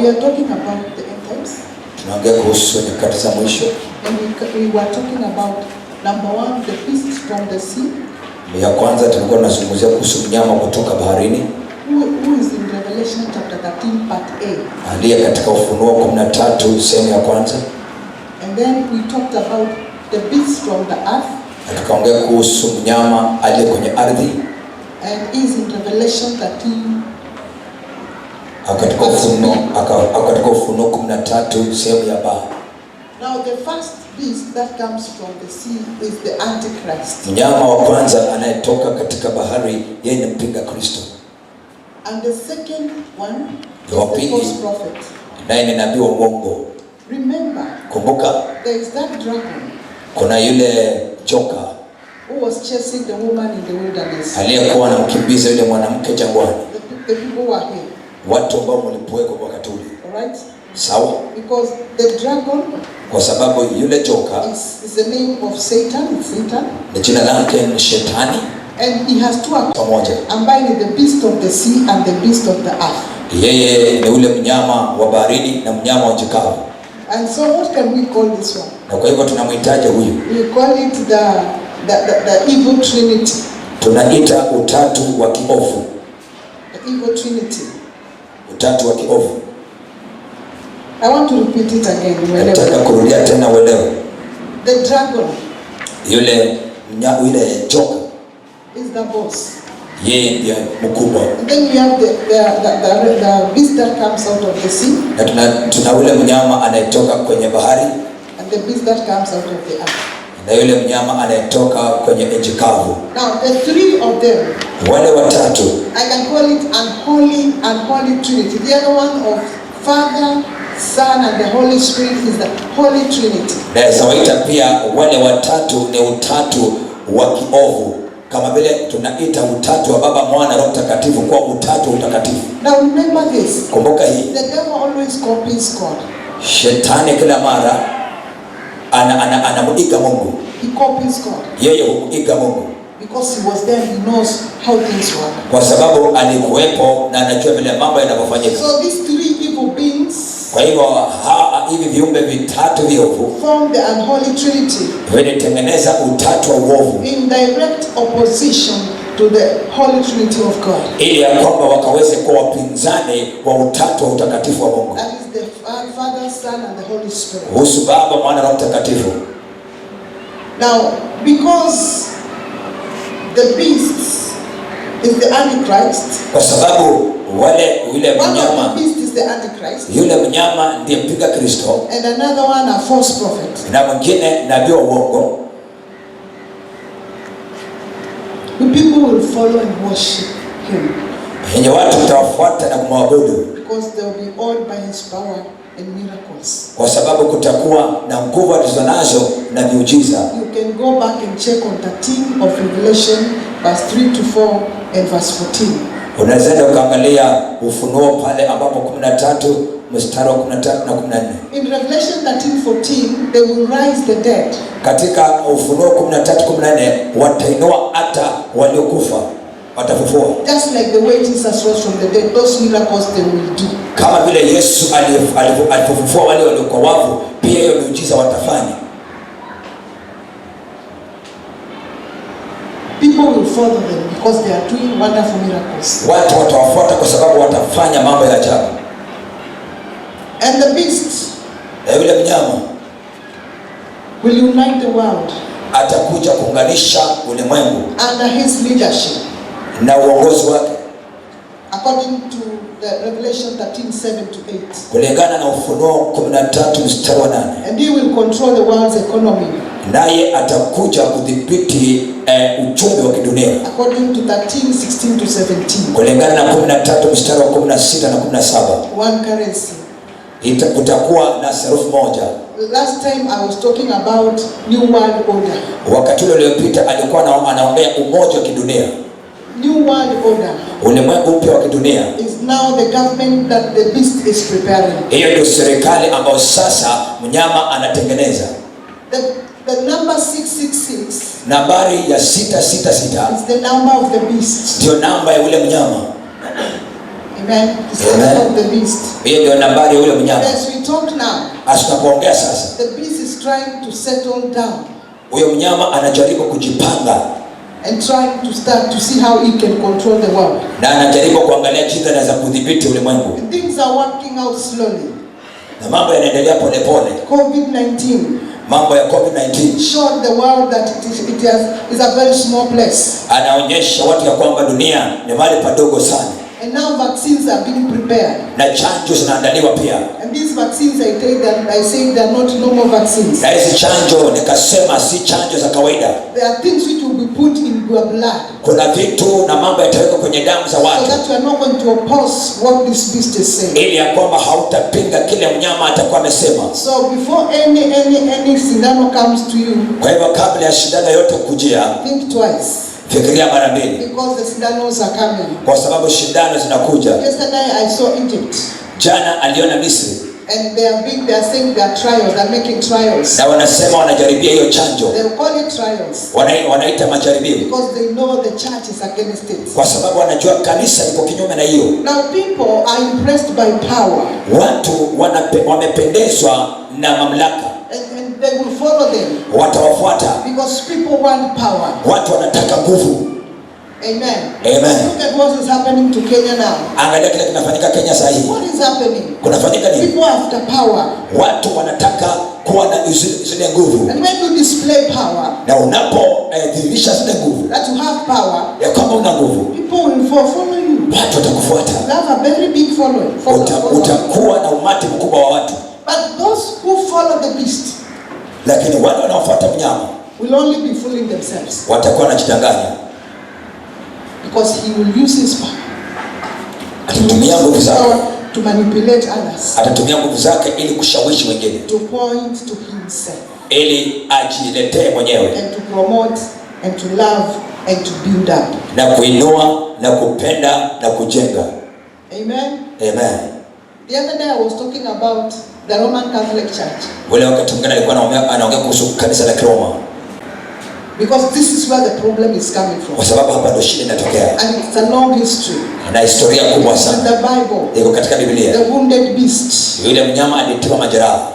we are talking about the end times. Tunaongea kuhusu nyakati za mwisho. And we were talking about number one, the beast from the sea. Ya kwanza tulikuwa tunazungumzia kuhusu mnyama kutoka baharini. Who is in Revelation chapter 13 part A. Aliye katika Ufunuo 13 sehemu ya kwanza. And then we talked about the beast from the earth. Tukaongea kuhusu mnyama aliye kwenye ardhi. And is in Revelation 13. Katika Ufunuo 13 sehemu ya ba. Now the first beast that comes from the sea is the Antichrist. Mnyama wa kwanza anayetoka katika bahari yeye ni mpinga Kristo. And the second one is the false prophet. Naye ni nabii wa uongo. Remember, kumbuka, there is that dragon. Kuna yule joka who was chasing the woman in the wilderness. Aliyekuwa anamkimbiza yule mwanamke jangwani. The people were here. Watu ambao mlipokuwa wakati ule. All right? Sawa? Because the dragon, kwa sababu yule joka is the name of Satan. Satan. Ni jina lake ni Shetani. And he has two pamoja. Ambaye ni the beast of the sea and the beast of the earth. Yeye ni ule mnyama wa baharini na mnyama wa jikavu. And so what can we call this one? Na kwa hivyo tunamhitaji huyu. We call it the evil trinity. Tunaita utatu wa kiovu. The evil trinity. Utatu wa kiovu. I want to repeat it again. Nataka kurudia tena uelewe. The dragon, yule joka, is the boss. Yeye ndiye mkubwa. And then we have the beast that comes out of the sea. Na tuna ule mnyama anayetoka kwenye bahari. And the beast that comes out of the earth. Na yule mnyama anayetoka kwenye nchi kavu. Now the three of them, wale watatu, I can call it unholy trinity. The other one of Father, Son and the Holy Spirit is the Holy Trinity. Na waita pia wale watatu ni utatu wa kiovu. Kama vile tunaita utatu wa Baba, Mwana, Roho Mtakatifu kwa utatu utakatifu. Now remember this. Kumbuka hii. The devil always copies God. Shetani kila mara anamuiga Mungu. He copies God. Yeye huiga Mungu. Because he was there, he knows how things work. Kwa sababu alikuwepo na anajua vile mambo yanafanyika. So these three evil beings, kwa hivyo hivi viumbe vitatu viovu, form the unholy trinity. Vinatengeneza utatu wa uovu. In direct opposition to the Holy Trinity of God. Ili ya kwamba wakaweze kuwa wapinzani wa utatu wa utakatifu wa Mungu. That is the Father, Son and the Holy Spirit. Husu Baba, Mwana, Roho Mtakatifu. Now, because the beast is the Antichrist. Kwa sababu yule mnyama, one beast is the Antichrist. Yule mnyama ndiye mpinga Kristo. And another one a false prophet. Na mwingine nabii wa uongo. People will follow and worship him. Yenye watu watawafuata na kumwabudu. Because they will be awed by his power and miracles. Kwa sababu kutakuwa na nguvu alizonazo na miujiza. You can go back and check on 13 of Revelation verse 3 to 4 and verse 14. Unaweza ukaangalia Ufunuo pale ambapo 13 mstari wa 13 na 14. In Revelation 13:14 they will rise the dead. Katika Ufunuo 13:14 watainua hata waliokufa, watafufua. Just like the way Jesus rose from the dead, those miracles they will do. Kama vile Yesu alipofufua wale waliokuwa wafu, pia hiyo miujiza watafanya. People will follow them because they are doing wonderful miracles. Watu watawafuata kwa sababu watafanya mambo ya ajabu. And the beast, na yule mnyama, will unite the world. Atakuja kuunganisha ulimwengu under his leadership. Na uongozi wake. According to the Revelation 13:7 to 8. Kulingana na Ufunuo 13 mstari wa 8. And he will control the world's economy. Naye atakuja kudhibiti uchumi wa kidunia. According to 13:16 to 17. Kulingana na 13 mstari wa 16 na 17. One currency. Kutakuwa na sarufi moja. Last time I was talking about new world order. Wakati ule uliopita alikuwa anaongea umoja wa kidunia. New world order. Ulimwengu mpya wa kidunia. Is now the government that the beast is preparing. Hiyo ndio serikali ambayo sasa mnyama anatengeneza. The number 666. Nambari ya 666. Is the number of the beast. Ndio namba ya ule mnyama. Amen. The Amen. of the beast. Hiyo ndio nambari ya yule mnyama. As we talk now, Asinapoongea sasa, the beast is trying to settle down. Huyo mnyama anajaribu kujipanga And trying to start to see how he can control the world. Na anajaribu kuangalia jinsi anaweza kudhibiti ulimwengu. Things are working out slowly. Na mambo yanaendelea pole pole. COVID-19. Mambo ya COVID-19 showed the world that is a very small place. Anaonyesha watu ya kwamba dunia ni mahali padogo sana. And now vaccines are being prepared. Na chanjo zinaandaliwa pia. And these vaccines, I say they are not normal vaccines. Na hizi chanjo nikasema si chanjo za kawaida. There are things which will be put in your blood. Kuna vitu na mambo yatawekwa kwenye damu za watu. So that you are not going to oppose what this beast is saying. Ili ya kwamba hautapinga kile mnyama atakuwa amesema. So before any sindano comes to you. Kwa hivyo kabla ya shindano yote kujia, think twice. Fikiria mara mbili. Because the sindanos are coming. Kwa sababu shindano zinakuja. Yesterday I saw Egypt. Jana aliona Misri. And they are saying they are trials, they are making trials. Na wanasema wanajaribia hiyo chanjo. They call it trials. Wanaita majaribio. Because they know the church is against it. Kwa sababu wanajua kanisa liko kinyume na hiyo. Now people are impressed by power. Watu wamependezwa na mamlaka. And they will follow them. Watawafuata. Because people want power. Watu wanataka nguvu. Amen. Amen. Look at what is happening to Kenya now. Angalia kile kinafanyika Kenya sasa hivi. What is happening? Kunafanyika nini? People after power. Watu wanataka kuwa na zile nguvu. And when you display power, na unapodhihirisha zile nguvu, that you have power, ya kwamba una nguvu, people will follow you. Watu watakufuata. You have a very big following. Utakuwa na umati mkubwa wa watu. But those who follow the beast, lakini wale wanaofuata mnyama, will only be fooling themselves. Watakuwa wanajidanganya. Because he will use his power. Atatumia nguvu zake to manipulate others. Atatumia nguvu zake ili kushawishi wengine. To point to himself. Ili ajiletee mwenyewe. And to promote and to love and to build up. Na kuinua na kupenda na kujenga. Amen. Amen. The other day I was talking about the Roman Catholic Church. Wale wakati mwingine alikuwa anaongea kuhusu kanisa la Roma. Because this is where the problem is coming from. Kwa sababu hapa ndio shida inatokea. And it's a long history. Na historia kubwa sana. In the Bible. Iko katika Biblia. The wounded beast. Yule mnyama alitiwa majeraha.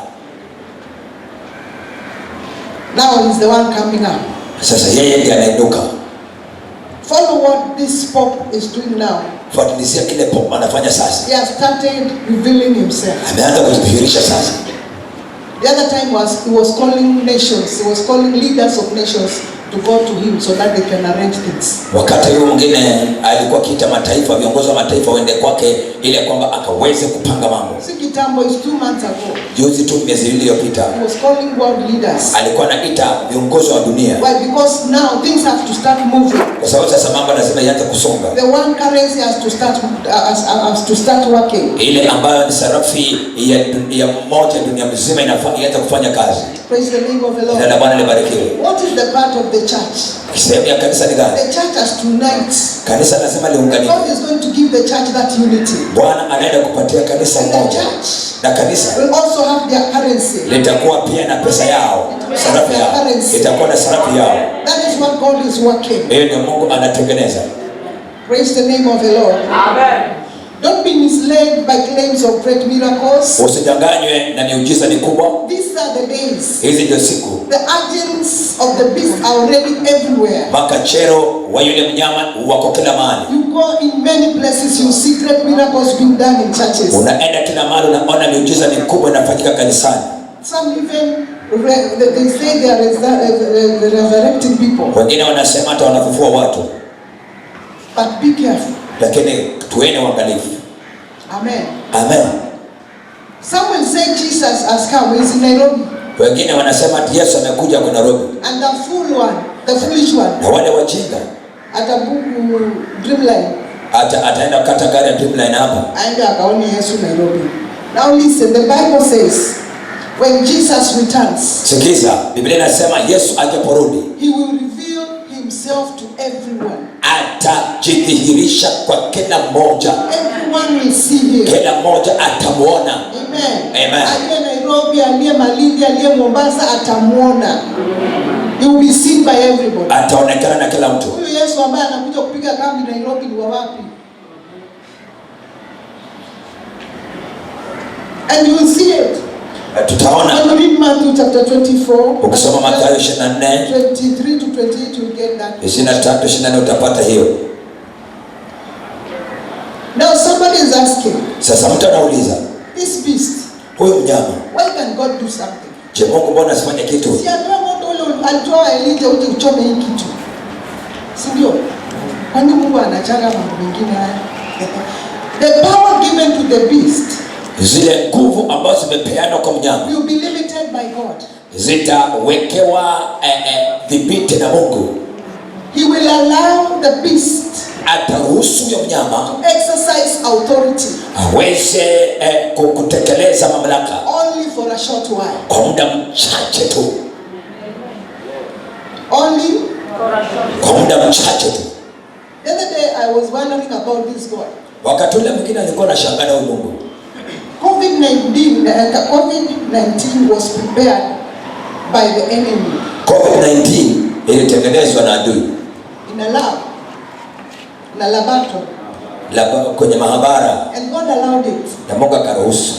Now he's the one coming up. Sasa yeye ndiye anainuka. Follow what this Pope is doing now. Fuatilizia kile Pope anafanya sasa. He has started revealing himself. Ameanza kujidhihirisha sasa. The other time he was calling nations. He was calling leaders of nations to go to him so that they can arrange things. Wakati huo mwingine alikuwa kiita mataifa, viongozi wa mataifa waende kwake ili kwamba akaweze kupanga mambo. Si kitambo, is 2 months ago. Juzi tu miezi iliyopita. He was calling world leaders. Alikuwa anaita viongozi wa dunia. Why? Because now things have to start moving. Kwa sababu sasa mambo lazima yaanze kusonga. The one currency has to start working. Ile ambayo ni sarafu ya moja dunia mzima inafaa ianze kufanya kazi. Praise the name of the Lord. Na Bwana libarikiwe. What is the part of the church? Sehemu ya kanisa ni gani? The church has to unite. Kanisa lazima liunganike. God is going to give the church that unity. Bwana anaenda kupatia kanisa moja. Na kanisa will also have their currency. Litakuwa pia na pesa yao, sarafu yao. Itakuwa na sarafu yao. That is what God is working. Hiyo ndio Mungu anatengeneza. Praise the name of the Lord. Amen. Don't be misled by claims of great miracles. Usidanganywe na miujiza mikubwa. These are the days. Hizi ndio siku. The agents of the beast are already everywhere. Makachero wa yule mnyama wako kila mahali. You go in many places, you see great miracles being done in churches. Unaenda kila mahali unaona miujiza mikubwa inafanyika kanisani. Some even they say they are resurrecting people. Wengine wanasema hata wanafufua watu. But be careful. Lakini tuene uangalifu. Amen. Amen. Some will say Jesus has come. He's in Nairobi. Wengine wanasema Yesu amekuja kwa Nairobi. And the fool one, the foolish one. Na wale wajinga. Atabuku Dreamline. Ataenda kata gari ya Dreamline hapa. Aenda akaone Yesu Nairobi. Now listen, the Bible says when Jesus returns. Sikiza, Biblia inasema Yesu akiporudi. He will reveal himself to everyone. Atajidhihirisha kwa kila mmoja. Everyone will see him. Kila mmoja atamuona. Amen. Amen. Aliye Nairobi, aliye Malindi, aliye Mombasa atamuona. He will be seen by everybody. Ataonekana na kila mtu. Huyu Yesu ambaye anakuja kupiga kambi Nairobi ni wa wapi? And you will see it. Tutaona when you read Matthew chapter 24, ukisoma Mathayo 24 23 to 28, you will get that. 23-24 utapata hiyo. Now somebody is asking, Sasa mtu anauliza, this beast, huyu mnyama, why can God do something? Je, Mungu mbona asifanye kitu? Si alitoa Elijah uje uchome hii kitu. Si ndio? Kwani Mungu anachanga mambo mengine haya? The power given to the beast, zile nguvu ambazo zimepeanwa kwa mnyama, will be limited by God. Zitawekewa dhibiti na Mungu. He will allow the beast, ataruhusu ya mnyama to exercise authority, aweze kutekeleza mamlaka only for a short while. kwa muda mchache tu. Only kwa muda mchache tu. The other day I was wondering about this God. Wakati ule mwingine alikuwa anashangaa na Mungu. COVID-19 was prepared by the enemy. COVID-19 ilitengenezwa na adui. In a lab. In a laboratory. Kwenye mahabara. And God allowed it. Na Mungu akaruhusu.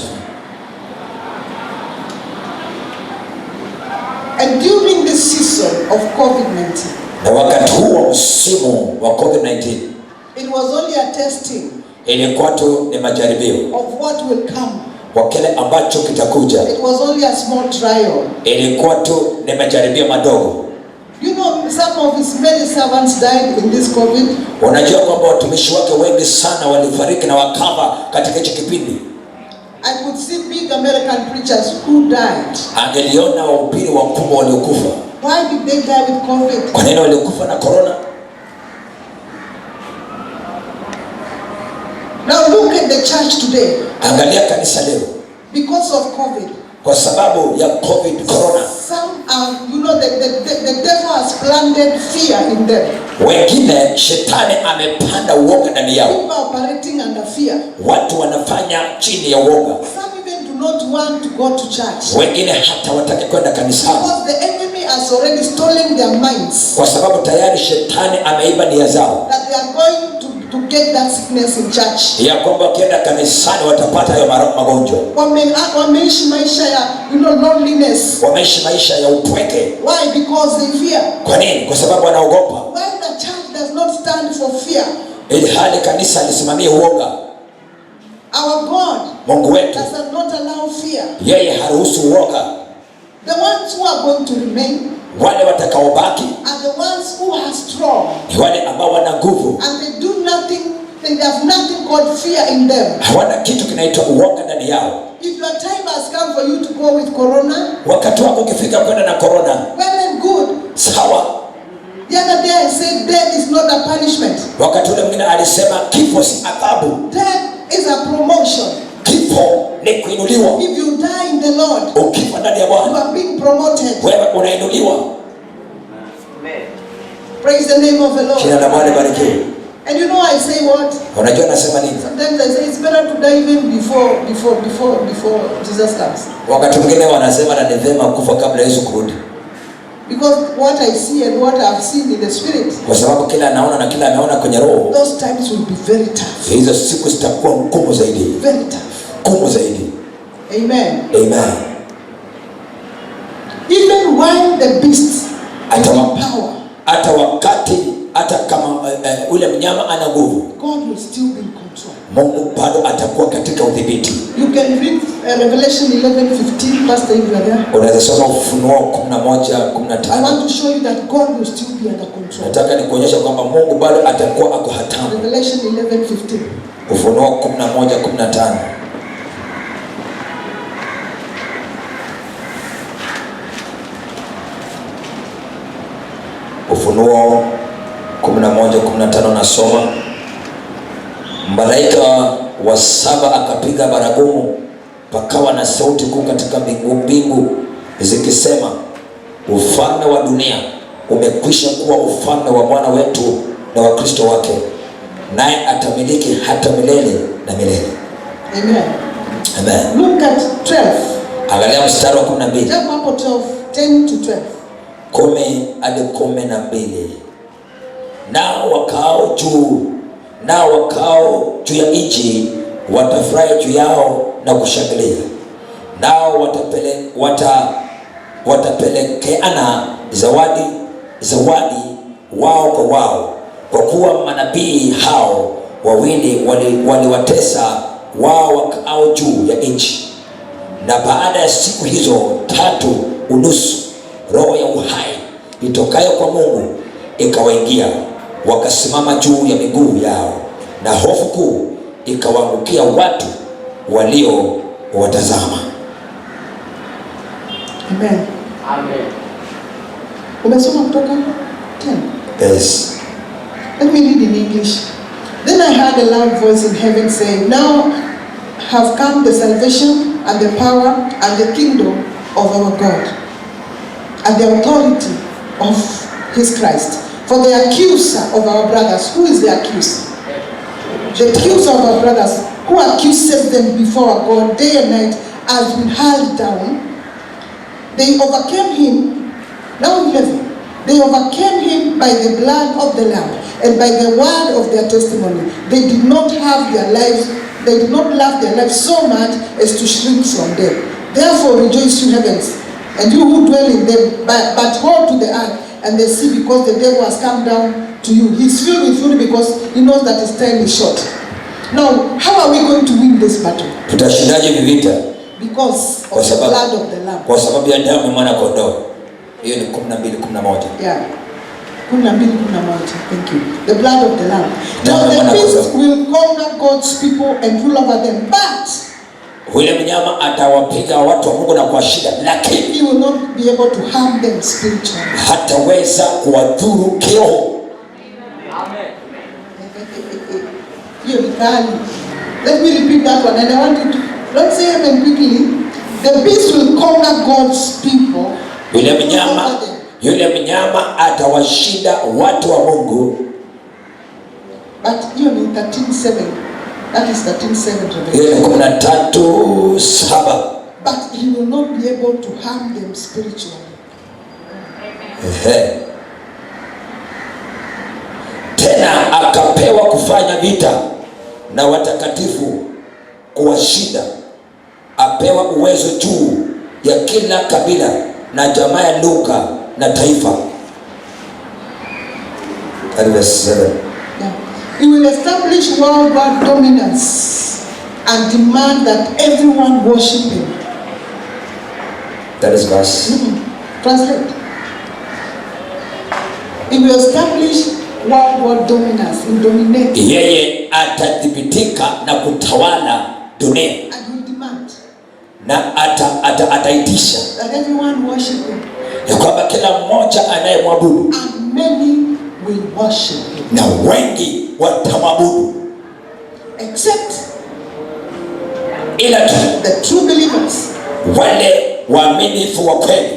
And during this season of COVID-19, na wakati huo msimu wa COVID-19, it was only a testing, ilikuwa tu ni majaribio of what will come. Kwa kile ambacho kitakuja. It was only a small trial. Ilikuwa tu ni majaribio madogo. You know, some of his many servants died in this COVID. Unajua kwamba watumishi wake wengi sana walifariki na wakafa katika hicho kipindi. I could see big American preachers who died. Angeliona wahubiri wakubwa waliokufa. Why did they die with COVID? Kwa nini walikufa na corona? Now look at the church today. Angalia kanisa leo. Because of COVID. Kwa sababu ya COVID, corona. Some are, you know, the devil has planted fear in them. Wengine shetani amepanda uoga ndani yao. People are operating under fear. Watu wanafanya chini ya uoga. Some even do not want to go to church. Wengine hata wataki kwenda kanisani. Because the enemy has already stolen their minds. Kwa sababu tayari shetani ameiba nia zao. That they are going to get that sickness in church. Ya kwamba wakienda kanisani watapata hayo magonjwa. Wameishi maisha ya, you know, loneliness. Wameishi maisha ya upweke. Why? Because they fear. Kwa nini? Kwa sababu wanaogopa. When the church does not stand for fear, ili hali kanisa lisimamie uoga. Our God, Mungu wetu, does not allow fear. Yeye haruhusu uoga. The ones who are going to remain, wale watakaobaki, are the ones who are strong. ni wale ambao wana nguvu. And they do nothing, they have nothing called fear in them. Hawana kitu kinaitwa uoga ndani yao. If your time has come for you to go with corona, wakati wako ukifika kwenda na corona, well and good. Sawa. The other day I said death is not a punishment. Wakati ule mwingine alisema kifo si adhabu. Death is a promotion. Kifo ni kuinuliwa. If you die in the Lord, ukifa ndani ya Bwana, you are being promoted. Wewe unainuliwa. Amen. Praise the name of the Lord. Jina la Bwana libarikiwe. And you know I say what? Unajua nasema nini? Sometimes I say it's better to die even before Jesus comes. Wakati mwingine wanasema na ni vyema kufa kabla Yesu kurudi. Because what I see and what I've seen in the spirit, kwa sababu kila anaona na kila ameona kwenye roho, those times will be very tough. Hizo siku zitakuwa ngumu zaidi. Very tough. Ngumu zaidi. Amen. Amen. Even while the beast has power, hata wakati hata kama ule mnyama ana nguvu, God will still be in control. Mungu bado atakuwa katika udhibiti. You can read Revelation 11:15, Pastor, if you are there. Unaweza soma Ufunuo 11:15. I want to show you that God will still be under control. Nataka nikuonyesha kwamba Mungu bado atakuwa ako hatamu. Revelation 11:15. Ufunuo 11:15. Ufunuo 11:15 nasoma. Malaika wa saba akapiga baragumu, pakawa na sauti kuu katika mbingu zikisema, ufalme wa dunia umekwisha kuwa ufalme wa Bwana wetu na wa Kristo wake, naye atamiliki hata milele na milele. Amen. Amen. Look at 12. Angalia mstari wa 12. Jump hapo 12, 10 to 12. 10 hadi 12. Nao wakao juu ya nchi watafurahi juu yao na kushangilia. nao watapelekeana zawadi wao kwa wao, kwa kuwa manabii hao wawili waliwatesa wao wakao juu ya nchi. Na baada ya siku hizo 3 unusu, roho ya uhai itokayo kwa Mungu ikawaingia, wakasimama juu ya miguu yao, na hofu kuu ikawaangukia watu waliowatazama. Amen. Amen. Umesoma kutoka 10? Yes. Let me read in English. Then I heard a loud voice in heaven saying, now have come the salvation and the power and the kingdom of our God and the authority of his Christ. For the accuser of our brothers, who is the accuser? The accuser of our brothers, who accuses them before our God day and night, has been hurled down. They overcame him. Now 11. They overcame him by the blood of the Lamb and by the word of their testimony. They did not love their lives so much as to shrink from them. Therefore rejoice, you heavens, and you who dwell in them, but hold to the earth and the sea, because the devil has come down to you. He's filled with fury because he knows that his time is short. Now, how are we going to win this battle? Tutashindaje vita? Because of the blood of the Lamb. Kwa sababu ya damu ya mwana kondoo. Hiyo ni 12:11. Yeah. 12:11. Thank you. The blood of the Lamb. Now the beast will conquer God's people and rule over them, but yule mnyama atawapiga watu wa Mungu na kuwashinda, lakini he will not be able to harm them spiritually. hataweza kuwadhuru kiroho. Amen. Hiyo ni kali. Let me repeat that one, and I want you to don't say amen quickly. The beast will conquer God's people. Yule mnyama atawashinda watu wa Mungu. But hiyo ni 13:7. That is 13:7. Hiyo ni 13:7. But he will not be able to harm them spiritually. Tena akapewa kufanya vita na watakatifu, kuwashinda. Apewa uwezo juu ya kila kabila na jamaa ya lugha na taifa. Verse 7. He will establish worldwide dominance and demand that everyone worship him. That is verse. Translate. He will establish worldwide dominance and dominate. Yeye atathibitika na kutawala dunia. And will demand. Na ataitisha that everyone worship him. Ya kwamba kila mmoja anayemwabudu. And many will worship him. Na wengi watamwabudu. Except ila tu the true believers. Wale waaminifu wa kweli.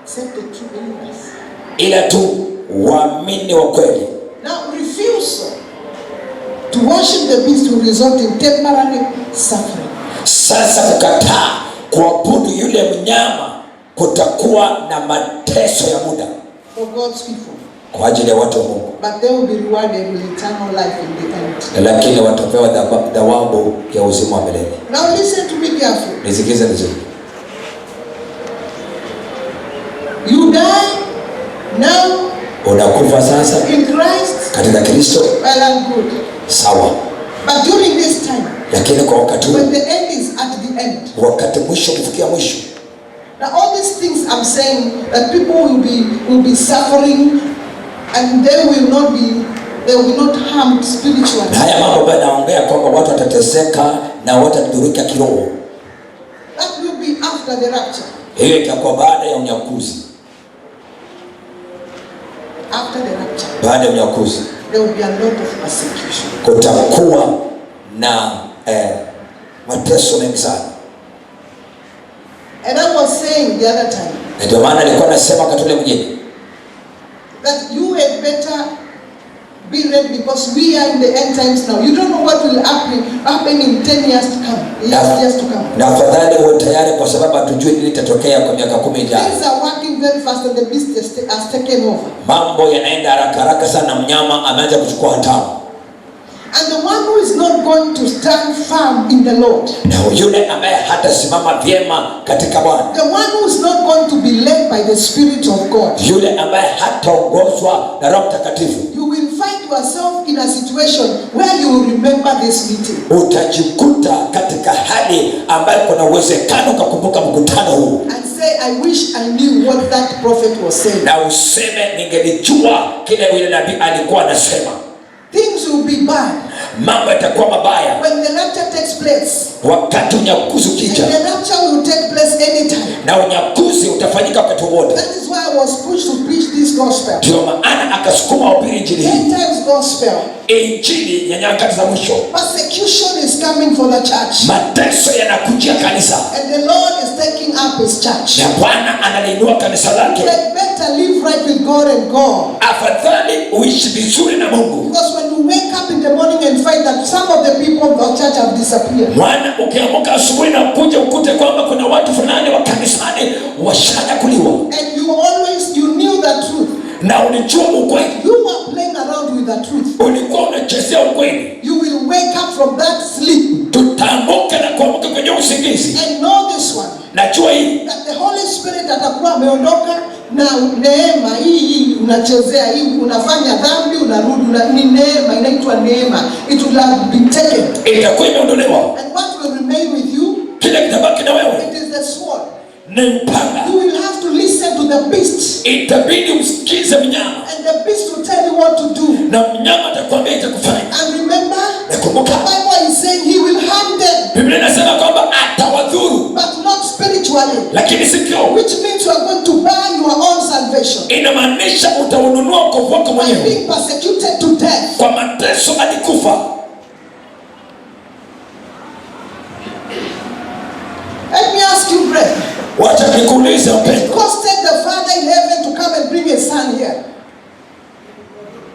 Except the true believers. Ila tu waamini wa kweli. Now refusal to worship the beast will result in temporary suffering. Sasa kukataa kuabudu yule mnyama kutakuwa na mateso ya muda. For God's people. Kwa ajili ya watu wa Mungu. But they will be rewarded with eternal life in the end. Lakini watapewa thawabu ya uzima wa milele. Now listen to me carefully. Nisikize vizuri. You die now. Unakufa sasa in Christ. Katika Kristo. Well and good. Sawa. But during this time. Lakini kwa wakati when the end is at the end. Wakati mwisho kufikia mwisho. Now all these things I'm saying that people will be suffering and they will not harmed spiritually. Na haya mambo ambayo naongea kwamba watu watateseka na watadhurika kiroho. That will be after the rapture. Hiyo itakuwa baada ya unyakuzi. After the rapture. Baada ya unyakuzi. There will be a lot of persecution. Kutakuwa na mateso mengi sana. And I was saying the other time. Ndio maana nilikuwa nasema katule mwingine. That you had better be ready because we are in the end times now. You don't know what will happen in 10 years to come. Years to come. Na afadhali uwe tayari kwa sababu hatujui nini itatokea kwa miaka 10 ijayo. Things are working very fast and the beast has taken over. Mambo yanaenda haraka haraka sana, mnyama ameanza kuchukua hatamu. And the one who is not going to stand firm in the Lord, na yule ambaye hatasimama vyema katika Bwana, the one who is not going to be led by the Spirit of God, yule ambaye hataongozwa na Roho Mtakatifu, you will find yourself in a situation where you will remember this meeting. utajikuta katika hali ambayo kuna uwezekano ukakumbuka mkutano huu And say, I wish I knew what that prophet was saying. na useme ningelijua kile yule nabii alikuwa anasema. Things will be bad Mambo yatakuwa mabaya when the rapture takes place. wakati unyakuzi And ukija, the rapture will take place anytime. na unyakuzi utafanyika wakati wote. That is why I was pushed to preach this gospel. Ndio maana akasukuma ubiri injili hii, End times gospel. injili ya nyakati za mwisho. Persecution is coming for the church. Mateso yanakujia kanisa, And the Lord is taking up his church. na Bwana analinua kanisa You lake. had better live right with God and God. Afadhali uishi vizuri na Mungu, Because when you wake up in the morning and find that some of the people of the church have disappeared, mwana ukiamka asubuhi na kuja ukute kwamba kuna watu fulani wa kanisani washanyakuliwa, and you knew the truth, na ulijua ukweli, you were playing around with the truth, ulikuwa unachezea ukweli, you will wake up from that sleep tutaamka na kuamka kwenye usingizi. and know this one, Najua hii that the Holy Spirit atakuwa ameondoka na neema hii unachezea, hii unafanya dhambi unarudi, ni neema, inaitwa neema. It will have been taken. itakuwa imeondolewa, And what will remain with you? kile kitabaki na wewe It is the sword. ni mpanga. You will have to listen to the beast, Itabidi umsikize mnyama, and the beast will tell you what to do. na mnyama atakwambia itakufanya. And remember, the Nakumbuka Bible is saying he will harm them, Biblia inasema kwamba atawadhuru, but not spiritually. lakini sikio, Which means you are going to buy your own salvation inamaanisha utaununua wokovu wako by mwenyewe being persecuted to death. kwa mateso hadi kufa. Let me ask you, brethren. Wacha nikuulize It mpendwa, costed the Father in heaven to come and bring his son here.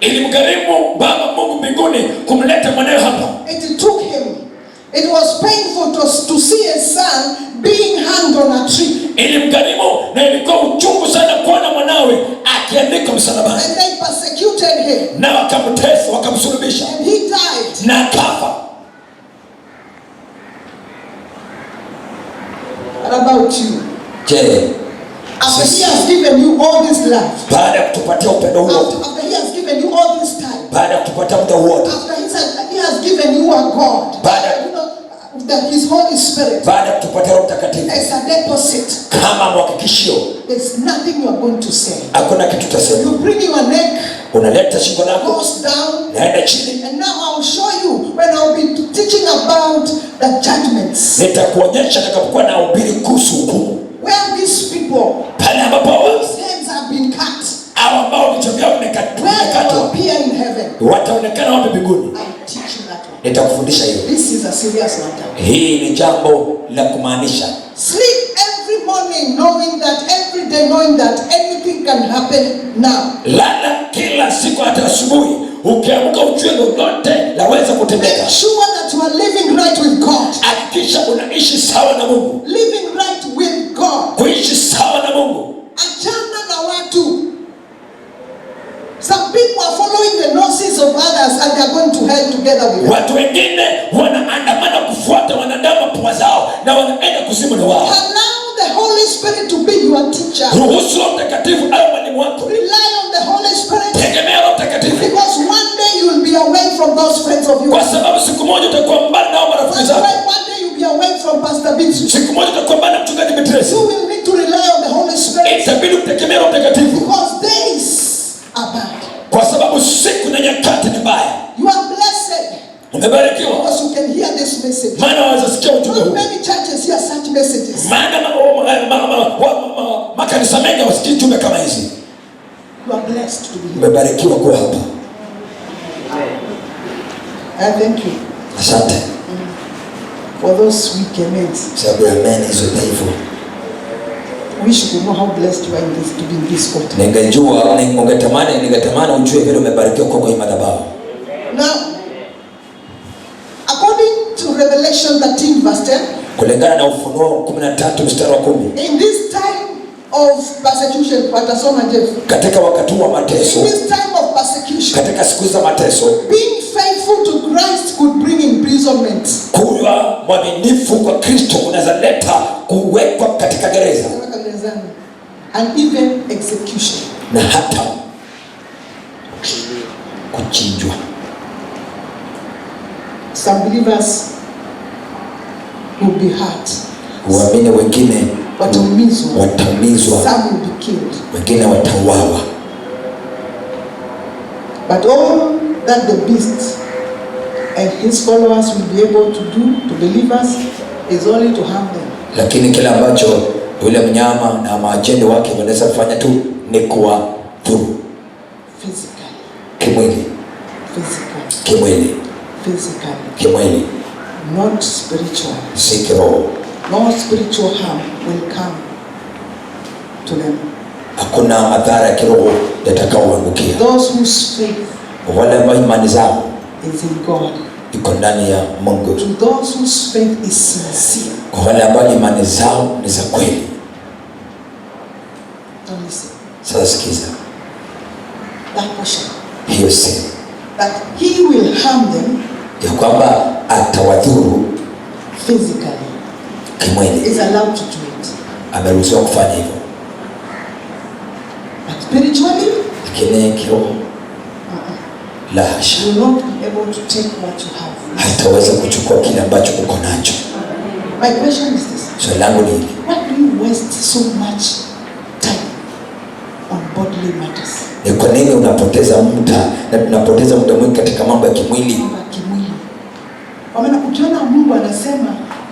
ilimgharimu Baba Mungu mbinguni kumleta mwanawe hapa. It took him. It was painful to see his son being hanged on a tree. Ilimgharimu na ilikuwa uchungu sana kuona mwanawe akiandikwa msalabani, And they persecuted him. na wakamtesa, wakamsulubisha And he died. na akafa. What about you? Je, After he has given you all this love, baada ya kutupatia upendo wote, after he has given you all this time, baada ya kutupatia muda wote, after he has given you a God, you know, that his Holy Spirit baada ya kutupatia Roho Mtakatifu as a deposit, kama mhakikishio, there's nothing you are going to say. hakuna kitu utasema. You bring your neck, Unaleta shingo lako, goes down, naenda chini. and now I'll show you when I'll be teaching about the judgments, Nitakuonyesha nitakapokuwa na ubiri kuhusu hukumu, where these people pale ambapo whose heads have been cut, hao ambao vichwa vyao where they will vimekatwa appear in heaven. wataonekana wapi mbinguni. I'll teach you that one. Nitakufundisha hiyo. This is a serious matter. Hii ni jambo la kumaanisha. Sleep every morning knowing that every day knowing that anything can happen now. Lala kila siku hata asubuhi, ukiamka ujue lolote laweza kutendeka. Make sure that you are living right with God. Hakikisha unaishi sawa na Mungu. Living right with God. Kuishi sawa na Mungu. Achana na watu. Some people are following the noses of others and they are going to hell together with them. Watu wengine wanaandamana kufuata wanadamu pua zao na wanaenda kuzimu na wao. Allow the Holy Spirit to be your teacher. Ruhusu Roho Mtakatifu awe mwalimu wako. Rely on the Holy Spirit. Tegemea Roho Mtakatifu. Because one day you will be away from those friends of yours. Kwa sababu siku moja utakuwa mbali na marafiki That's zako. why one day you'll be away from Pastor Bitsu. Siku moja utakuwa mbali na mchungaji Betresi. You will need to rely on the Holy Spirit. Itabidi utegemee Roho Mtakatifu. Because days are bad. Kwa sababu siku na nyakati ni mbaya. You are blessed. Umebarikiwa. Because you can hear this message. Maana waweza sikia ujumbe Not huu. many churches hear such messages. Maana makanisa mengi hawasikii jumbe kama hizi. You are blessed to be here. Umebarikiwa kuwa hapa. I thank you Asante. for those sweet amens. Sababu ya amen hizo dhaifu. Wish you could know how blessed you are in this, to be in this altar. Ningetamani ujue vile umebarikiwa kwa hii madhabahu. Now, according to Revelation 13 verse 10, Kulingana na Ufunuo 13 mstari wa 10, in this time of persecution, watasoma Jeff. katika wakati wa In mateso, this time of persecution, katika siku za mateso, being faithful to Christ imprisonment. Kuwa mwaminifu kwa Kristo kunaweza leta kuwekwa katika gereza And even execution. na hata kuchinjwa. Some believers will be hurt. Waamini wengine wataumizwa, some will be killed. wengine watauawa. But all that the beast and his followers will be able to do to believers is only to harm them. Lakini kile ambacho yule mnyama na maajenti wake wanaweza kufanya tu ni kuwadhuru Physically. kimwili, Physically. kimwili, Physically. kimwili, Not spiritual. si kiroho. No spiritual harm will come to them. Hakuna madhara ya kiroho yatakaoangukia Those whose faith wale ambao imani zao is in God. iko ndani ya Mungu, To those whose faith is sincere. kwa wale ambao imani zao ni za kweli. Don't listen. Sasa sikiza That portion. hiyo sehemu That he will harm them ya kwamba atawadhuru physically. kimwili, Is allowed to do it. ameruhusiwa kufanya hivyo, But spiritually, lakini kiroho la hasha, you will not be able to take what you have. hataweza kuchukua kile ambacho uko nacho. My question is this. Swali langu ni hili, Why do you waste so much time on bodily matters? ni kwa nini unapoteza muda na tunapoteza muda mwingi katika mambo ya kimwili? Mambo ya kimwili. Kwa maana ukiona Mungu anasema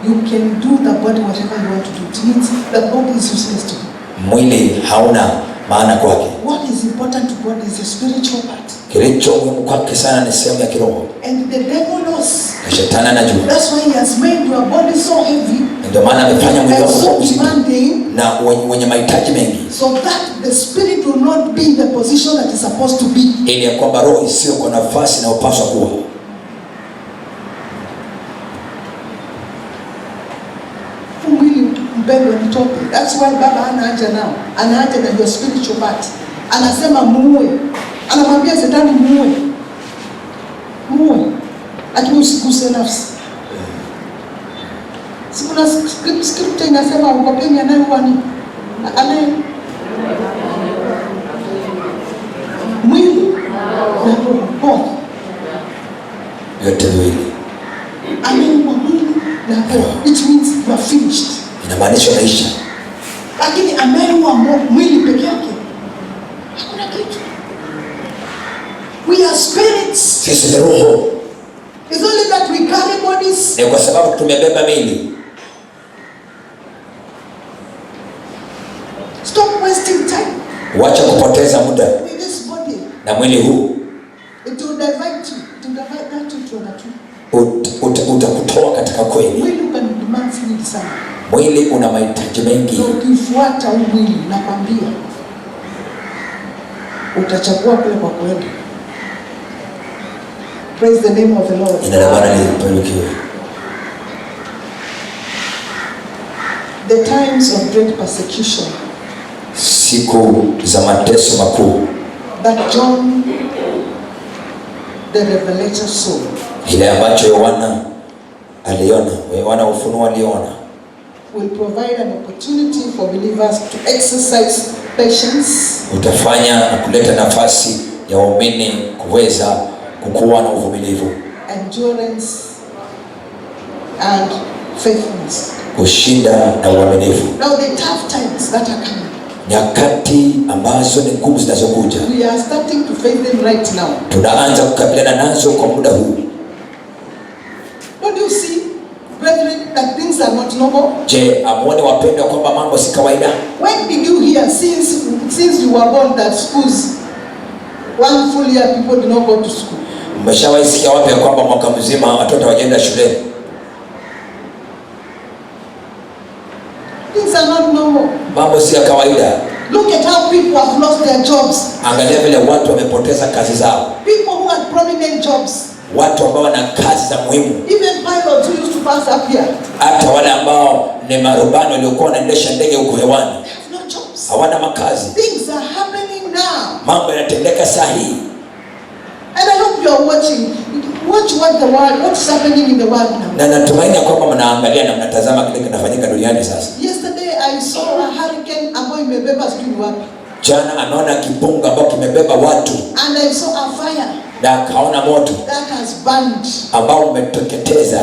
you can do the body whatever you want to do, it means the body is useless to you. Mwili hauna maana kwake. What is important to God is the spiritual part. Kilicho muhimu kwake sana ni sehemu ya kiroho, And the devil knows. na shetani anajua. That's why he has made your body so heavy Ndio maana amefanya mwili and wako so kuwa mzito demanding, na wenye mahitaji mengi, so that the spirit will not be in the position that is supposed to be. ili ya kwamba roho isiyo kwa nafasi inayopaswa kuwa. Mwili mpendwa nitoke. That's why baba hana haja nao. Ana haja na your spiritual part. Anasema muue. Anamwambia Shetani muue. Muue. Lakini usiguse nafsi. Si kuna scripture inasema ukopeni anayeua ni anaye mwili na roho. Yote viwili Anayeua mwili na roho. It means you are finished. inamaanisha maisha. Lakini anayeua mwili peke yake hakuna kitu. We are spirits. Sisi ni roho, It's only that we carry bodies. ni kwa sababu tumebeba mili. Stop wasting time Wacha kupoteza muda in this body. na mwili huu, It will divert you. It will divert that to another two. utakutoa katika kweli. Mwili una demands nyingi sana. Mwili una mahitaji mengi, Na ukifuata huu mwili nakwambia utachagua kule kwa kwenda. Praise the name of the Lord. jina la Bwana libarikiwe. The times of great persecution Siku za mateso makuu that John the Revelator saw ile ambacho Yohana aliona, Yohana ufunuo aliona, will provide an opportunity for believers to exercise patience, utafanya na kuleta nafasi ya waumini kuweza kukuwa na uvumilivu, endurance, and faithfulness. kushinda na uaminifu. Now the tough times that are coming, Nyakati ambazo ni ngumu zinazokuja, we are starting to face them right now. tunaanza kukabiliana nazo kwa muda huu. Don't you see, brethren, that things are not normal? Je, amuone wapendwa kwamba mambo si kawaida? When did you hear, since you were born, that schools, one full year people do not go to school? Mmeshawahi sikia wapi ya kwamba mwaka mzima watoto wajaenda shuleni? Things are not normal. Mambo si ya kawaida. Look at how people have lost their jobs. Angalia vile watu wamepoteza kazi zao, People who had prominent jobs, watu ambao wana kazi za muhimu, even pilots who used to pass up here, hata wale ambao ni marubani waliokuwa wanaendesha ndege huko hewani they have no jobs. hawana makazi. Things are happening now. Mambo yanatendeka saa hii, And I hope you are watching. watch what's happening in the world now. Na natumaini kwamba mnaangalia na mnatazama kile kinafanyika duniani sasa. Yesterday I saw a hurricane ambayo imebeba sijui wapi. Jana ameona kimbunga ambao kimebeba watu. And I saw a fire. Na akaona moto that has burned. Ambao umeteketeza.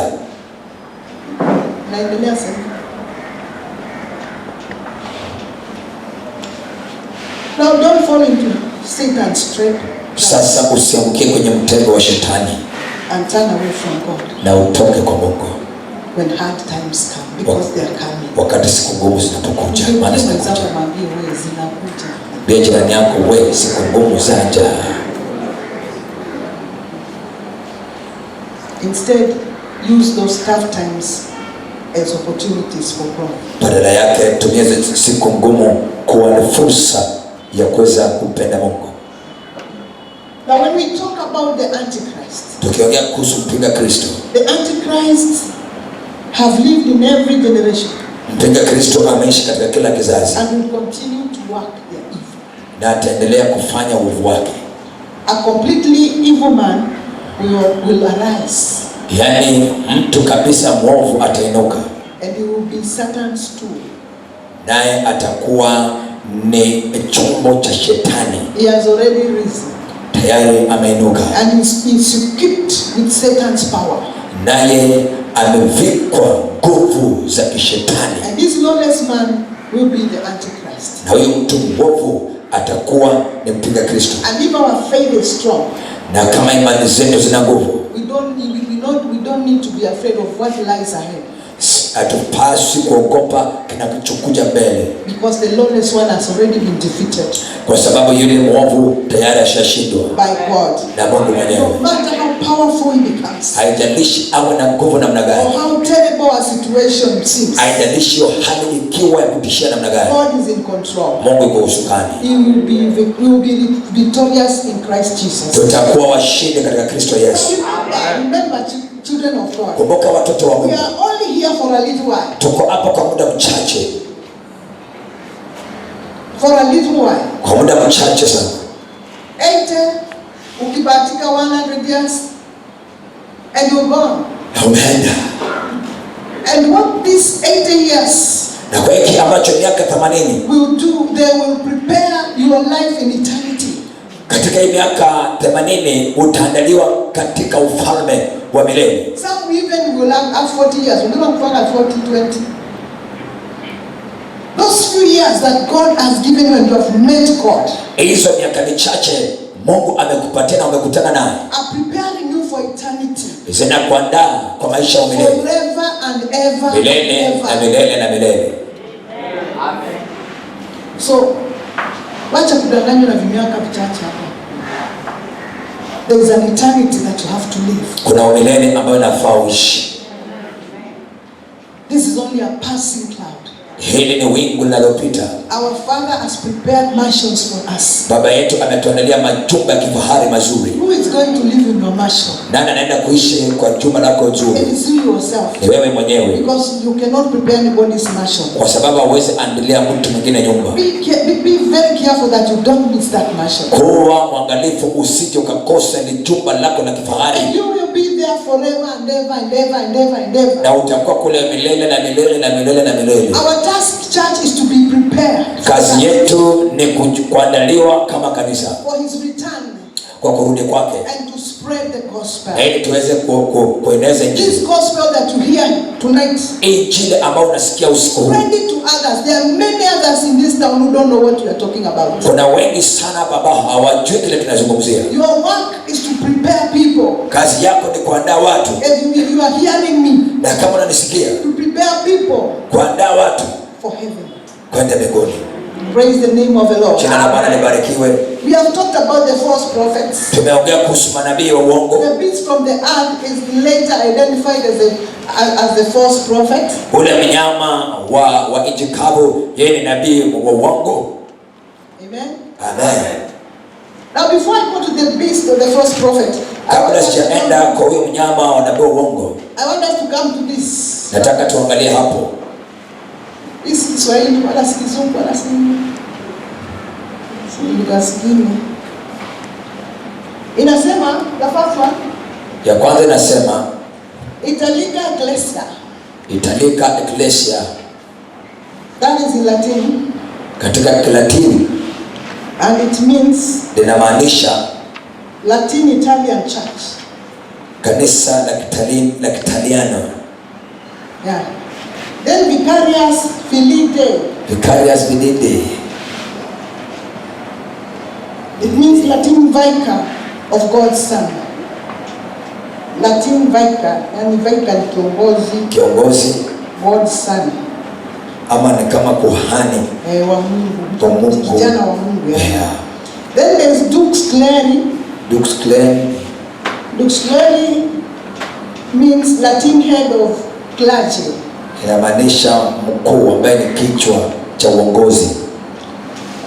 Naendelea sasa. Now don't fall into Satan's trap. Sasa usiangukie kwenye mtego wa shetani. And turn away from God. Na utoke kwa Mungu. When hard times come, because they are coming. Wakati siku ngumu zinapokuja, maana zinakuja. Zinakuja. Bia jirani yako, wewe siku ngumu zaja. Instead, use those tough times as opportunities for growth. Badala yake tumia siku ngumu kuwa ni fursa ya kuweza kupenda Mungu. Now when we talk about the Antichrist, tukiongea kuhusu mpinga Kristo, the Antichrist have lived in every generation. Mpinga Kristo ameishi katika kila kizazi. And will continue to work their evil. Na ataendelea kufanya uovu wake. A completely evil man will arise. Yani mtu kabisa mwovu atainuka. And he will be Satan's tool. Naye atakuwa ni chombo cha shetani. He has already risen. Tayari ameinuka. And he's equipped with Satan's power. Naye amevikwa nguvu za kishetani. And this lawless man will be the Antichrist. Na huyo mtu mwovu atakuwa ni mpinga Kristo. And if our faith is strong, na kama imani zetu zina nguvu, we don't need to be afraid of what lies ahead. Hatupaswi kuogopa kinachokuja mbele. Because the lawless one has already been defeated. Kwa sababu yule mwovu tayari ashashindwa by God. Na Mungu mwenyewe. No matter how powerful he becomes. Haijalishi awe na nguvu namna gani. Or how terrible a situation seems. Haijalishi hali ikiwa ya kutishia namna gani. God is in control. Mungu yuko usukani. We will be victorious in Christ Jesus. Tutakuwa washindi katika Kristo Yesu. Remember, children of God. Kumbuka watoto wa Mungu. We are only here for a little while. Tuko hapa kwa muda mchache. For a little while. Kwa muda mchache sana. 80, ukibatika 100 years, and you're gone. Umeenda. And what these 80 years na kwa hiki ambacho miaka 80 will do, they will prepare your life in eternity. Katika hii miaka 80 utaandaliwa katika ufalme wa milele. Some even will have 40 years. We're going to at 40, 20. Those few years that God has given you and you have met God. Hizo miaka michache Mungu amekupatia na umekutana naye. Are preparing you for eternity. Zinakuandaa kwa maisha ya milele. Forever and ever. Milele na milele na milele. Amen. So, wacha kudanganywa na miaka michache hapa. There is an eternity that you have to live. Kuna milele ambayo unafaa uishi. This is only a passing cloud. Hili ni wingu linalopita. Our Father has prepared mansions for us. Baba yetu ametuandalia majumba ya kifahari mazuri. Who is going to live in your mansion? Nani anaenda kuishi kwa jumba lako zuri? It is you yourself. Ni wewe mwenyewe. Because you cannot prepare anybody's mansion. Kwa sababu hauwezi andalia mtu mwingine nyumba. Be very careful that you don't miss that mansion. Kuwa mwangalifu usije ukakosa ni jumba lako la kifahari. And you will be there forever and ever and ever and ever and ever. Na utakuwa kule milele na milele na milele na milele. Our task, church, is to be prepared. Kazi yetu ni kuandaliwa kama kanisa for his return. Kwa kurudi kwake. And to spread the gospel. Ili tuweze kueneza injili. This gospel that you hear tonight. Injili ambayo unasikia usiku. Spread it to others. There are many others in this town who don't know what we are talking about. Kuna wengi sana baba hawajui kile tunazungumzia. Your work is to prepare people. Kazi yako ni kuandaa watu. If you are hearing me. Na kama unanisikia. To prepare people. Kuandaa watu. For heaven. Kwenda mbinguni. Praise the name of the Lord. Jina la Bwana libarikiwe. We have talked about the false prophets. Tumeongea kuhusu manabii wa uongo. The beast from the earth is later identified as the false prophet. Ule mnyama wa nchi kavu yeye ni nabii wa uongo. Amen. Amen. Now before I go to the beast or the false prophet, kabla sijaenda kwa huyo mnyama wa nabii wa uongo, I want us to come to this. Nataka tuangalie hapo. This is Kiswahili wala si Kizungu wala si lugha zingine. Inasema the first one, Ya kwanza inasema Italica Ecclesia. Italica Ecclesia. That is in Latin. Katika Kilatini. And it means linamaanisha Latin Italian Church. Kanisa la Kitaliano. Yeah. Then Vicarius Filii. Vicarius Filii. It means Latin vicar of God's Son. Latin vicar, yani vicar ni kiongozi God's Son. Ama ni kama kuhani wa Mungu. Kijana wa Mungu. Yeah. Then there's Dux Cleri. Dux Cleri. Dux Cleri means Latin head of clergy. Inamaanisha mkuu ambaye ni kichwa cha uongozi.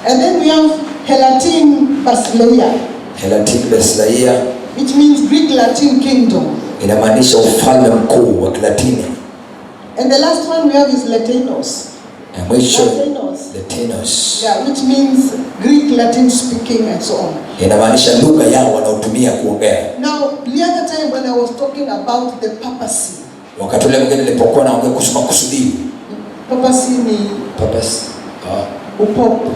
And then we have Helatin Basileia. Helatin Basileia, which means Greek Latin kingdom. Inamaanisha ufalme mkuu wa Kilatini. And the last one we have is Latinos. Na mwisho Latinos. Yeah, which means Greek Latin speaking and so on. Inamaanisha lugha yao wanaotumia kuongea. Now, the other time when I was talking about the papacy. Wakati ule mwingine nilipokuwa naongea kuhusu makusudio. Papacy ni upope.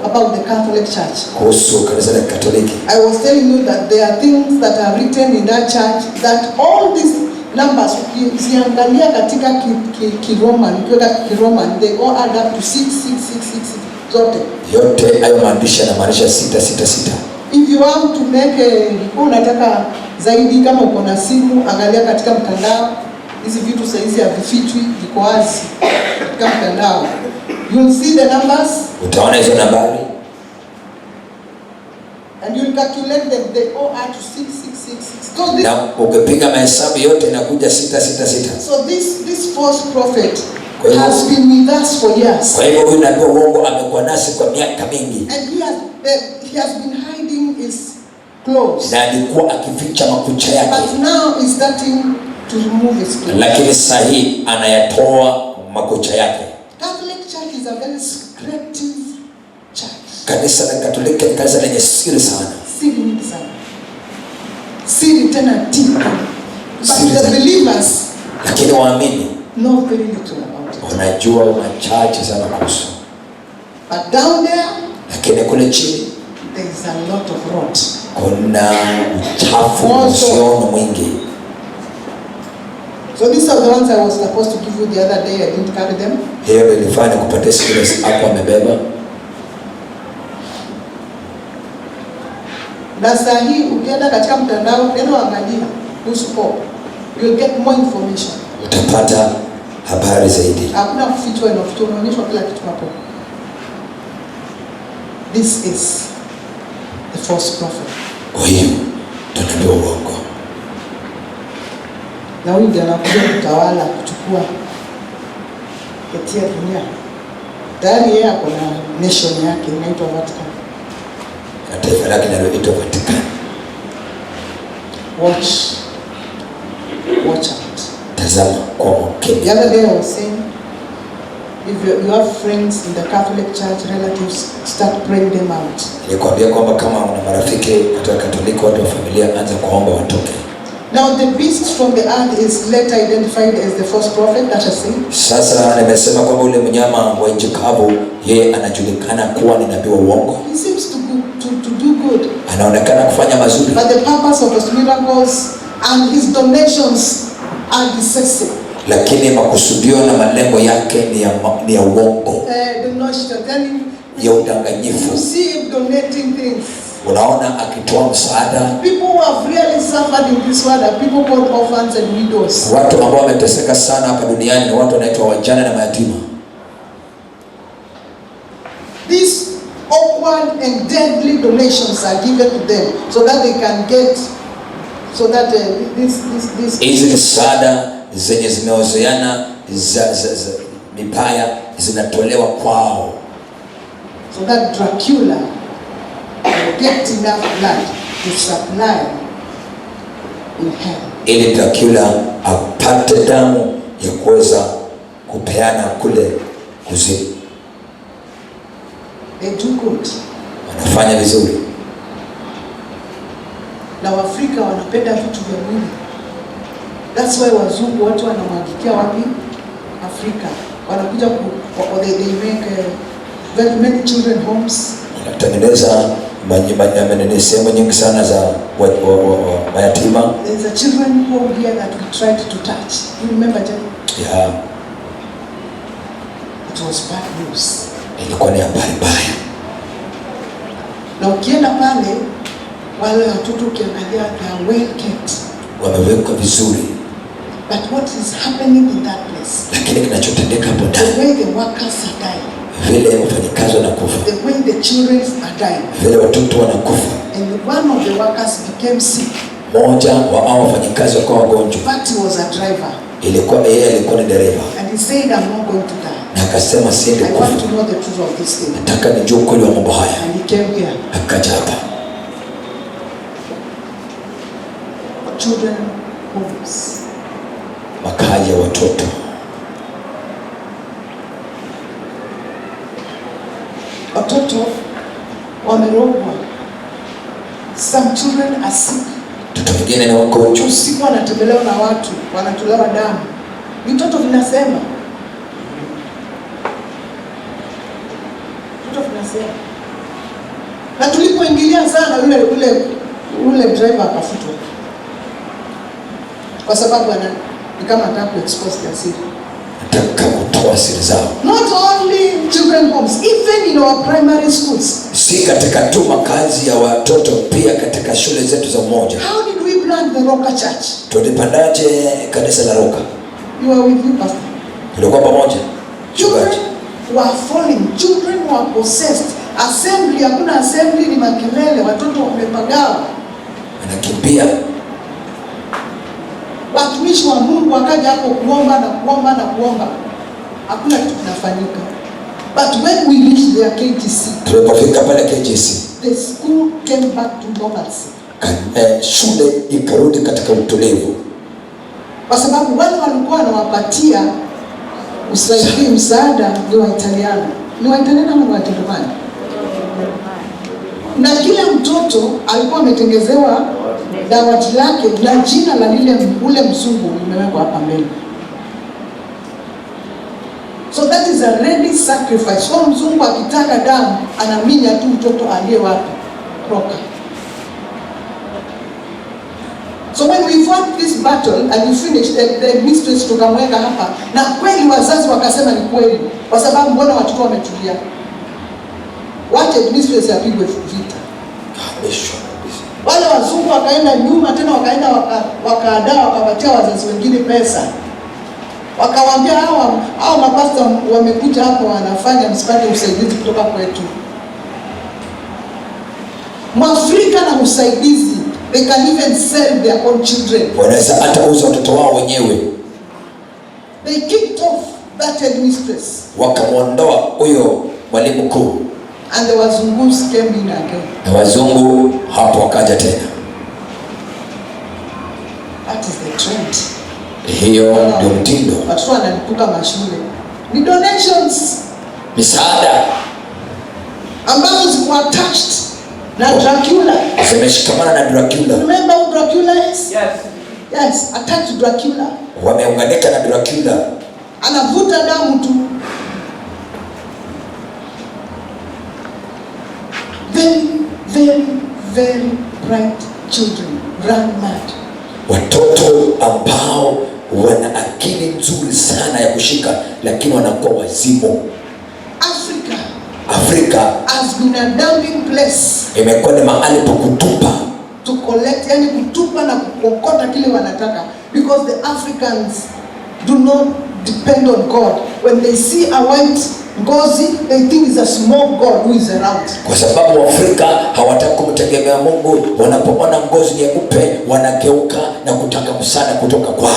About the Catholic Church. Kuhusu kanisa la Katoliki. I was telling you that there are things that are written in that church that all these numbers ukiziangalia katika Kiroman, they all add up to 6666 zote. Yote hayo maandishi yanamaanisha 666. If you want to make unataka zaidi, kama uko na simu, angalia katika mtandao. Hizi vitu saizi havifichwi, viko wazi katika mtandao. You'll see the numbers. Utaona hizo nambari. And you'll calculate them, they all add to 6666. So this, na ukipiga mahesabu yote inakuja 666. So this false prophet has been with us for years. Kwa hivyo huyu nabii wa uongo amekuwa nasi kwa miaka mingi. And he has been hiding his clothes. Na alikuwa akificha makucha yake. But now he's starting to remove his clothes. Lakini sasa hii anayatoa makucha yake. Catholic Church is a very secretive church. Kanisa la Katoliki ni kanisa lenye siri sana. Siri nyingi sana. Siri tena deep. But the believers, lakini waamini, know very little about it. Wanajua machache sana kuhusu. But down there, lakini kule chini, there is a lot of rot. Kuna uchafu usio mwingi. So these are the ones I was supposed to give you the other day. I didn't carry them. Hiyo nilifanya kupatia stress hapo amebeba. Na saa hii ukienda katika mtandao, neno angalia kuhusu Pope, you'll get more information. Utapata habari zaidi. Hakuna kufichwa, inafichwa, unaonyeshwa kila kitu hapo. This is the false prophet. Kwa hiyo tunabii wa uongo. Na huyu ndiye anakuja kutawala, kuchukua katia dunia. Tayari yeye ako na nation yake inaitwa Vatican. Na taifa lake linaloitwa Vatican. Watch out. Tazama kwa makini. The other day I was saying, if you have friends in the Catholic Church, relatives, start praying them out. Nilikwambia kwamba kama una marafiki katika Katoliki, watu wa familia, anza kuomba watoke. Now the beast from the earth is later identified as the false prophet, that I say. Sasa nimesema kwamba ule mnyama wa nchi kavu yeye anajulikana kuwa ni nabii wa uongo. He seems to do good. Anaonekana kufanya mazuri. But the purpose of his miracles and his donations are deceptive. Lakini makusudio na malengo yake ni ya uongo. Ya udanganyifu. You see him donating things. Unaona akitoa msaada. People who have really suffered in this world are people called orphans and widows. Watu ambao wameteseka sana hapa duniani ni watu wanaitwa wajane na mayatima. These awkward and deadly donations are given to them so that they can get, so that this hizi msaada zenye zimeozeana za mibaya zinatolewa kwao. So that Dracula will get enough blood to supply in hell. Ili Dracula apate damu ya kuweza kupeana kule kuzimu. They do good. Wanafanya vizuri. na Waafrika wanapenda vitu vya mwili. That's why wazungu watu wanamwagikia wapi? Afrika. Wanakuja they make very many children homes. Wanatengeneza sehemu nyingi sana za mayatima. There's a children home here that we tried to touch. You remember, Jenny? Yeah. It was bad news. Ilikuwa ni habari mbaya. Na ukienda pale, wale watoto ukiangalia they are well kept. Wamewekwa vizuri. But what is happening in that place? Lakini kinachotendeka hapo ndani, the way the workers are dying, vile wafanyikazi wanakufa, the way the children are dying, vile watoto wanakufa. And one of the workers became sick. Mmoja wa hao wafanyikazi wakawa wagonjwa. In fact, he was a driver. Yeye alikuwa ni dereva. And he said, I'm not going to die. Na akasema siende kufa. I want to know the truth of this thing. Nataka nijue ukweli wa mambo haya. And he came here. Akaja hapa. Children homes. Makazi ya watoto. Watoto wamerogwa. Some children are sick. Watoto wengine ni wagonjwa. Usiku wanatembelewa na watu, wanatolewa damu. Vitoto vinasema. Vitoto vinasema. Na tulipoingilia sana ule driver akafutwa. Kwa sababu ni kama anataka kuexpose their siri. Nataka kutoa siri zao. Not only children homes, even in our primary schools. Si katika tu makazi ya watoto, pia katika shule zetu za umoja. How did we plant the Roka Church? Tulipandaje kanisa la Roka? You are with me, Pastor. Tulikuwa pamoja. Children were falling, children were possessed. Assembly, hakuna assembly, ni makelele, watoto wamepagawa. Wanakimbia. Watumishi wa Mungu wakaja hapo kuomba na kuomba na kuomba. Hakuna kitu kinafanyika. But when we reached their KGC, tulipofika pale KGC, the school came back to normalcy. Shule ikarudi katika utulivu. Kwa sababu wale walikuwa wanawapatia msaada ni Waitaliano. Ni Waitaliano ama Wajerumani? Na kila mtoto alikuwa ametengezewa dawati lake na jina la ule mzungu limewekwa hapa mbele. So that is a ready sacrifice. Kwa mzungu akitaka damu anaminya tu mtoto aliye wapi? Roka. So when we fought this battle and we finished, the mistress tukamweka hapa, na kweli wazazi wakasema ni kweli, kwa sababu mbona watoto wametulia? Wacha mistress apigwe vita. Wale wazungu wakaenda nyuma tena, wakaenda wakaadaa, wakawatia wazazi wengine pesa. Wakawaambia hao mapasta wamekuja hapo wanafanya msipate usaidizi kutoka kwetu. Mwafrika na usaidizi, they can even sell their own children. Wanaweza hata uza watoto wao wenyewe. They kicked off that headmistress. Wakamwondoa huyo mwalimu mkuu. And the wazungus came in again. Na wazungu hapo wakaja tena. That is the trend. Hiyo ndio mtindo. Watu wanalipuka mashule. Ni donations. Misaada. Ambazo ziko attached na Dracula. Zimeshikamana na Dracula. Remember who Dracula is? Yes. Yes, attached to Dracula. Wameunganika na Dracula. Anavuta damu tu. Very, very, very bright children run mad. Watoto ambao wana akili nzuri sana ya kushika, lakini wanakuwa wazimu. Afrika has been a dumping place. Imekuwa ni mahali pa kutupa. To collect, yani kutupa na kukokota kile wanataka. Because the Africans do not depend on God. When they see a white ngozi, they think it's a small God who is around. Kwa sababu Waafrika hawataka kumtegemea Mungu, wanapoona ngozi nyeupe wanageuka na kutaka msaada kutoka kwao.